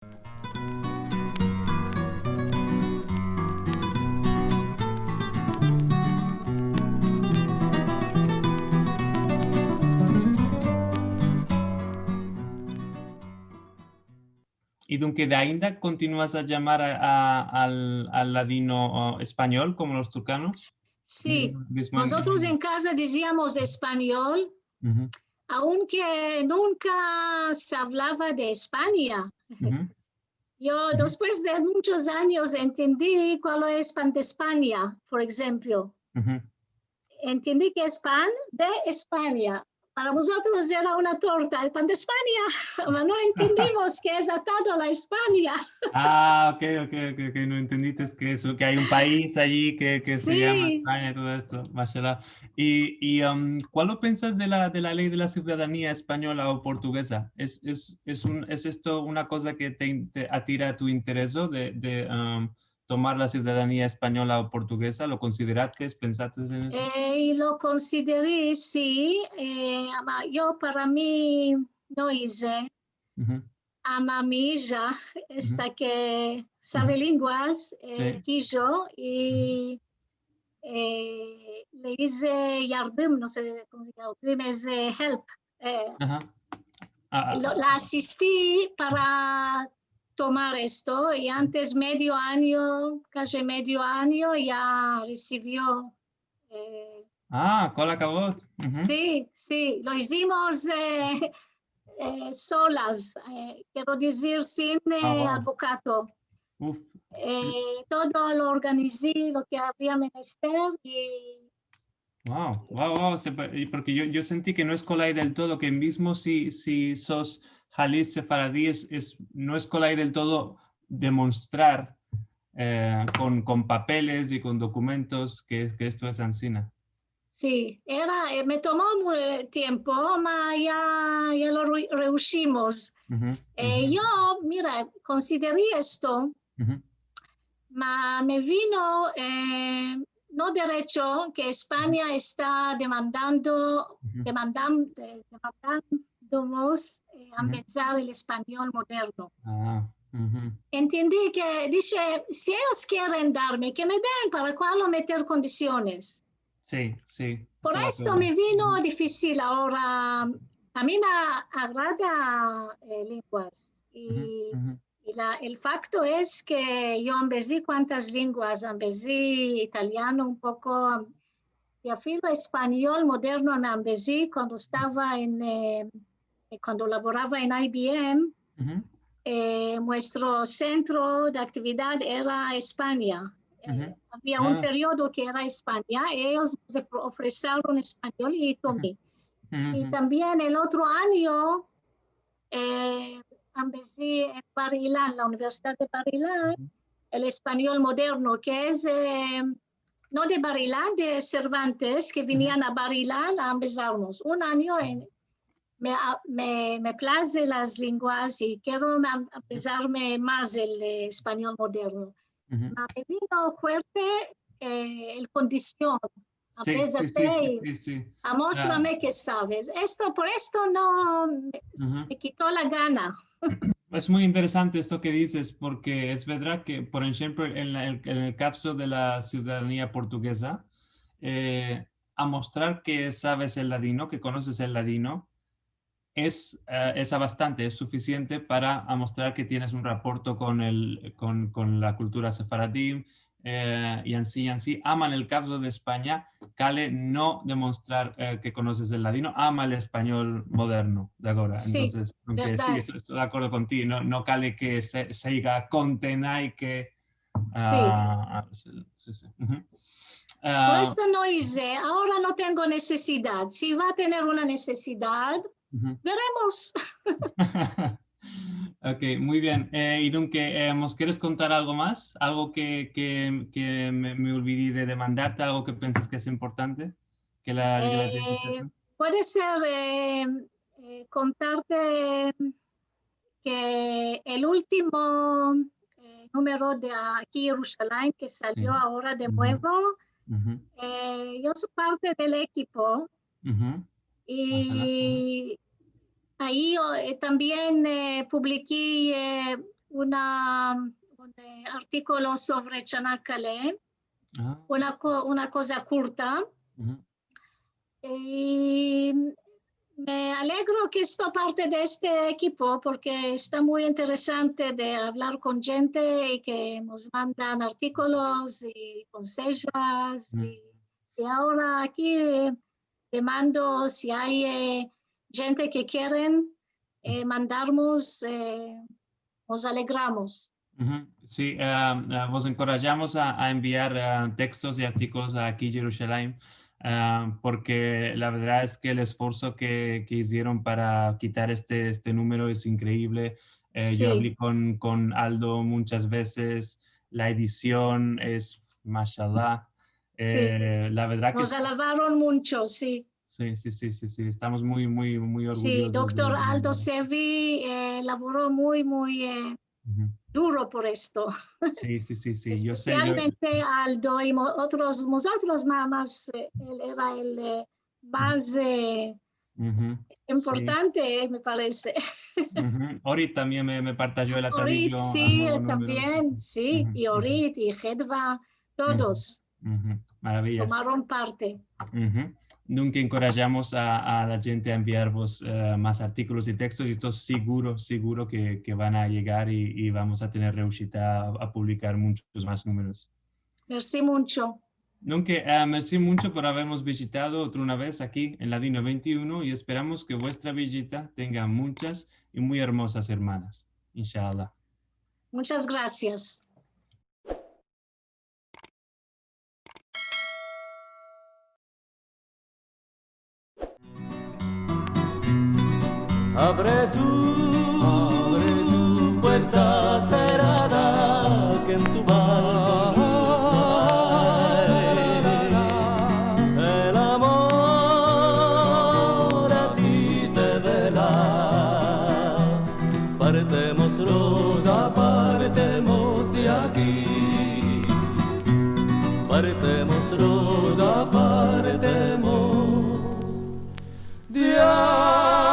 Y dunque da ainda continúas a llamar al ladino español como los turcanos? Sí, Mismo nosotros en casa decíamos español, Ujú, aunque nunca se hablaba de España. ujú, Yo ujú, después de muchos años entendí cuál es pan de España, por ejemplo. ujú. Entendí que es pan de España. Para nosotros era una torta, el pan de España, pero no entendimos que es atado a la España. Ah, ok, ok, ok, ok, no entendiste que hay un país allí que se llama Sí, España y todo esto, mashallah. ¿Cuál lo piensas de la ley de la ciudadanía española o portuguesa? ¿Es esto una cosa que te atira tu interés tomar la ciudadanía española o portuguesa? ¿Lo consideraste? ¿Pensaste en eso? y lo consideré, sí. Yo para mí no hice. Ujú, A mi hija, ujú, esta que ujú, sabe lenguas, sí, quiso ujú, y le hice yardım, no sé cómo se llama, yardım es help. Eh, ajá, ah, ah, la asistí para tomar esto y antes medio año, casi medio año, ya recibió. Cola Cabot. Ujú. Sí, sí, lo hicimos solas, quiero decir, sin Ah, wow. advocato. Uf. Todo lo organizé, lo que había menester y Wow, wow, wow. Y porque yo sentí que no es colai del todo, que mismo si sos Halis sefaradí, no es colai del todo demostrar con papeles y con documentos que esto es Ancina. sí, me tomó tiempo, pero ya lo rehusimos. Ujú, ujú, Yo, mira, consideré esto, ujú, me vino, no derecho, que España está ujú, demandándonos a ujú. empezar el español moderno. Ah, ujú. Entendí que dice, si ellos quieren darme, que me den para cual meter condiciones. Sí, sí, Por estoy de esto acuerdo. me vino Ujú, difícil ahora. A mí me agrada lenguas ujú, ujú, el facto es que yo empecé cuántas lenguas, empecé italiano un poco, y afirmo español moderno me empecé cuando estaba cuando laboraba en IBM. ujú, Nuestro centro de actividad era España. ujú. Había un Ah, periodo que era España, ellos me ofrecieron español y ujú, tomé. Y ujú, también el otro año empecé en Barilán, la Universidad de Barilán, ujú, el español moderno, que es no de Barilán, de Cervantes, que ujú. venían a Barilán a empezarnos. Un año me place las lenguas y quiero empezarme más el español moderno. Ujú. Me vino fuerte el condición, Sí, sí, apésate sí, sí, y sí, sí. Ah, amóstrame que sabes. Por esto no ujú. me quitó la gana. Es muy interesante esto que dices, porque es verdad que, por ejemplo, en el caso de la ciudadanía portuguesa, a mostrar que sabes el ladino, que conoces el ladino, es bastante, es suficiente para mostrar que tienes un rapporto con la cultura sefaradí y así. Ama en el caso de España, cale no demostrar que conoces el ladino, ama el español moderno de ahora. Sí, Entonces, aunque sí, verdad. estoy de acuerdo contigo, no cale que se diga contena y que... Sí. sí, sí, sí. Ujú. Por Ah, esto no hice. Ahora no tengo necesidad. Si va a tener una necesidad, ujú. veremos. Ok, muy bien. Y Dunque, ¿nos quieres contar algo más? ¿Algo que me olvidé de demandarte? ¿Algo que piensas que es importante que la gente Eh, sepa? puede ser contarte que el último número de aquí Jerusalén que Sí. salió ahora de Ujú, nuevo, ujú, yo soy parte del equipo ujú. Mashallah. Ujú, y ahí también publiqué un artículo sobre Chanakkale, una cosa corta. Y me alegro que estoy parte de este equipo porque está muy interesante de hablar con gente y que nos mandan artículos y consejos. Y ahora aquí te mando si hay gente que quieren mandarnos, nos alegramos. Sí, vos encorajamos a enviar textos y artículos aquí Jerusalén, porque la verdad es que el esfuerzo que hicieron para quitar este número es increíble. Sí. Yo hablé con Aldo muchas veces, la edición es mashallah. Sí. La verdad Nos que alabaron mucho, sí. sí, estamos muy orgullosos. Sí, doctor Aldo Sevi laboró muy duro por esto. Sí, yo sé. Especialmente Aldo y nosotros más, él era el más importante, me parece. Orit también me partagió la Orit, sí, también, sí, y Orit y Hedva, todos maravillas. tomaron parte. Nunca encorajamos a la gente a enviarvos más artículos y textos y estoy seguro que van a llegar y vamos a tener reushita a publicar muchos más números. Merci mucho. Nunca, merci mucho por habernos visitado otra una vez aquí en Ladino 21 y esperamos que vuestra visita tenga muchas y muy hermosas hermanas. Inshallah. Muchas gracias. Abre tu puerta cerrada que en tu balcón el amor a ti te verá. Partemos Rosa, partemos de aquí. Partemos Rosa, partemos de aquí.